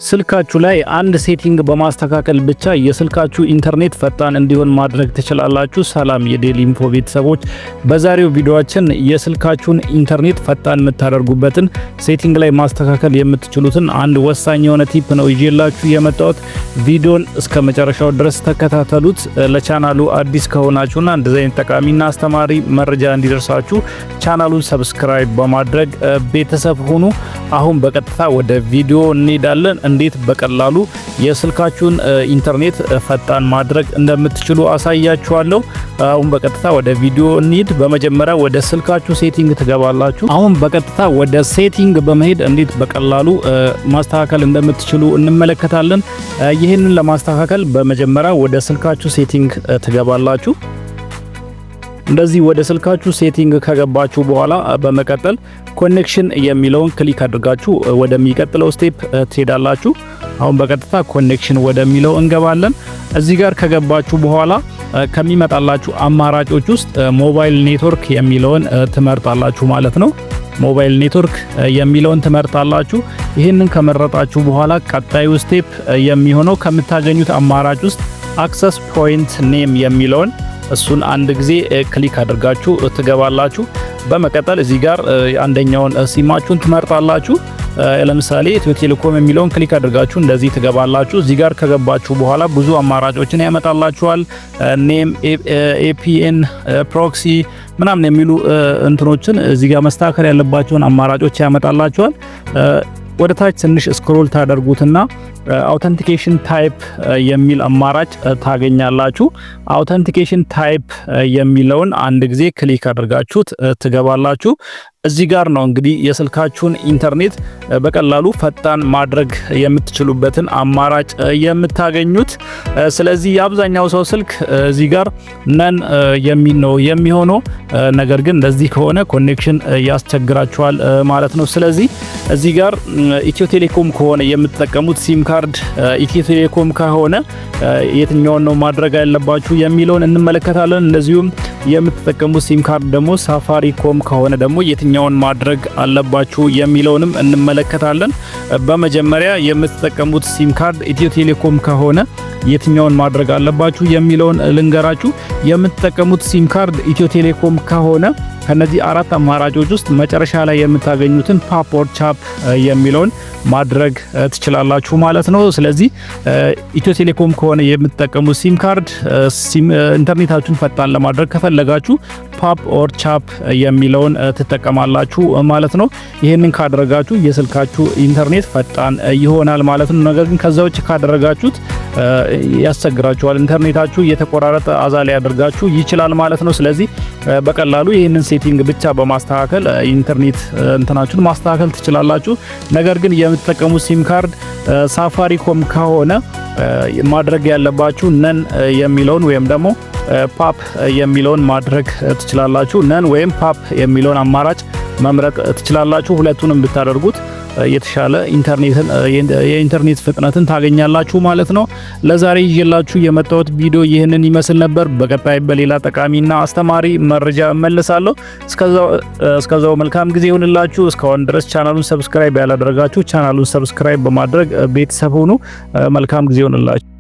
ስልካችሁ ላይ አንድ ሴቲንግ በማስተካከል ብቻ የስልካችሁ ኢንተርኔት ፈጣን እንዲሆን ማድረግ ትችላላችሁ። ሰላም የዴሊ ኢንፎ ቤተሰቦች፣ በዛሬው ቪዲዮአችን የስልካችሁን ኢንተርኔት ፈጣን የምታደርጉበትን ሴቲንግ ላይ ማስተካከል የምትችሉትን አንድ ወሳኝ የሆነ ቲፕ ነው ይዤላችሁ የመጣሁት። ቪዲዮን እስከ መጨረሻው ድረስ ተከታተሉት። ለቻናሉ አዲስ ከሆናችሁና እንደዚህ አይነት ጠቃሚና አስተማሪ መረጃ እንዲደርሳችሁ ቻናሉን ሰብስክራይብ በማድረግ ቤተሰብ ሁኑ። አሁን በቀጥታ ወደ ቪዲዮ እንሄዳለን። እንዴት በቀላሉ የስልካችሁን ኢንተርኔት ፈጣን ማድረግ እንደምትችሉ አሳያችኋለሁ። አሁን በቀጥታ ወደ ቪዲዮ እንሂድ። በመጀመሪያ ወደ ስልካችሁ ሴቲንግ ትገባላችሁ። አሁን በቀጥታ ወደ ሴቲንግ በመሄድ እንዴት በቀላሉ ማስተካከል እንደምትችሉ እንመለከታለን። ይህንን ለማስተካከል በመጀመሪያ ወደ ስልካችሁ ሴቲንግ ትገባላችሁ። እንደዚህ ወደ ስልካችሁ ሴቲንግ ከገባችሁ በኋላ በመቀጠል ኮኔክሽን የሚለውን ክሊክ አድርጋችሁ ወደሚቀጥለው ስቴፕ ትሄዳላችሁ። አሁን በቀጥታ ኮኔክሽን ወደሚለው እንገባለን። እዚህ ጋር ከገባችሁ በኋላ ከሚመጣላችሁ አማራጮች ውስጥ ሞባይል ኔትወርክ የሚለውን ትመርጣላችሁ ማለት ነው። ሞባይል ኔትወርክ የሚለውን ትመርጣላችሁ። ይህንን ከመረጣችሁ በኋላ ቀጣዩ ስቴፕ የሚሆነው ከምታገኙት አማራጭ ውስጥ አክሰስ ፖይንት ኔም የሚለውን እሱን አንድ ጊዜ ክሊክ አድርጋችሁ ትገባላችሁ። በመቀጠል እዚህ ጋር አንደኛውን ሲማችሁን ትመርጣላችሁ። ለምሳሌ ኢትዮ ቴሌኮም የሚለውን ክሊክ አድርጋችሁ እንደዚህ ትገባላችሁ። እዚህ ጋር ከገባችሁ በኋላ ብዙ አማራጮችን ያመጣላችኋል። ኔም፣ ኤፒኤን፣ ፕሮክሲ ምናምን የሚሉ እንትኖችን እዚህ ጋር መስተካከል ያለባቸውን አማራጮች ያመጣላችኋል። ወደ ታች ትንሽ ስክሮል ታደርጉትና አውተንቲኬሽን ታይፕ የሚል አማራጭ ታገኛላችሁ። አውተንቲኬሽን ታይፕ የሚለውን አንድ ጊዜ ክሊክ አድርጋችሁት ትገባላችሁ። እዚህ ጋር ነው እንግዲህ የስልካችሁን ኢንተርኔት በቀላሉ ፈጣን ማድረግ የምትችሉበትን አማራጭ የምታገኙት። ስለዚህ የአብዛኛው ሰው ስልክ እዚህ ጋር ነን የሚል ነው የሚሆነው። ነገር ግን እንደዚህ ከሆነ ኮኔክሽን ያስቸግራችኋል ማለት ነው። ስለዚህ እዚህ ጋር ኢትዮ ቴሌኮም ከሆነ የምትጠቀሙት ሲም ካርድ ኢትዮ ቴሌኮም ከሆነ የትኛውን ነው ማድረግ ያለባችሁ የሚለውን እንመለከታለን። እንደዚሁም የምትጠቀሙት ሲም ካርድ ደግሞ ሳፋሪኮም ከሆነ ደግሞ የትኛውን ማድረግ አለባችሁ የሚለውንም እንመለከታለን። በመጀመሪያ የምትጠቀሙት ሲም ካርድ ኢትዮ ቴሌኮም ከሆነ የትኛውን ማድረግ አለባችሁ የሚለውን ልንገራችሁ። የምትጠቀሙት ሲም ካርድ ኢትዮ ቴሌኮም ከሆነ ከነዚህ አራት አማራጮች ውስጥ መጨረሻ ላይ የምታገኙትን ፓፕ ኦር ቻፕ የሚለውን ማድረግ ትችላላችሁ ማለት ነው። ስለዚህ ኢትዮ ቴሌኮም ከሆነ የምትጠቀሙት ሲም ካርድ ኢንተርኔታችሁን ፈጣን ለማድረግ ከፈለጋችሁ ፓፕ ኦር ቻፕ የሚለውን ትጠቀማላችሁ ማለት ነው። ይህንን ካደረጋችሁ የስልካችሁ ኢንተርኔት ፈጣን ይሆናል ማለት ነው። ነገር ግን ከዛ ውጭ ካደረጋችሁት ያስቸግራችኋል። ኢንተርኔታችሁ እየተቆራረጠ አዛ ላይ ያደርጋችሁ ይችላል ማለት ነው። ስለዚህ በቀላሉ ይህንን ሴቲንግ ብቻ በማስተካከል ኢንተርኔት እንትናችሁን ማስተካከል ትችላላችሁ። ነገር ግን የምትጠቀሙት ሲም ካርድ ሳፋሪኮም ከሆነ ማድረግ ያለባችሁ ነን የሚለውን ወይም ደግሞ ፓፕ የሚለውን ማድረግ ትችላላችሁ። ነን ወይም ፓፕ የሚለውን አማራጭ መምረጥ ትችላላችሁ። ሁለቱንም ብታደርጉት የተሻለ የኢንተርኔት ፍጥነትን ታገኛላችሁ ማለት ነው። ለዛሬ ይዤላችሁ የመጣሁት ቪዲዮ ይህንን ይመስል ነበር። በቀጣይ በሌላ ጠቃሚና አስተማሪ መረጃ እመለሳለሁ። እስከዛው መልካም ጊዜ ይሁንላችሁ። እስካሁን ድረስ ቻናሉን ሰብስክራይብ ያላደረጋችሁ ቻናሉን ሰብስክራይብ በማድረግ ቤተሰብ ሁኑ። መልካም ጊዜ ይሁንላችሁ።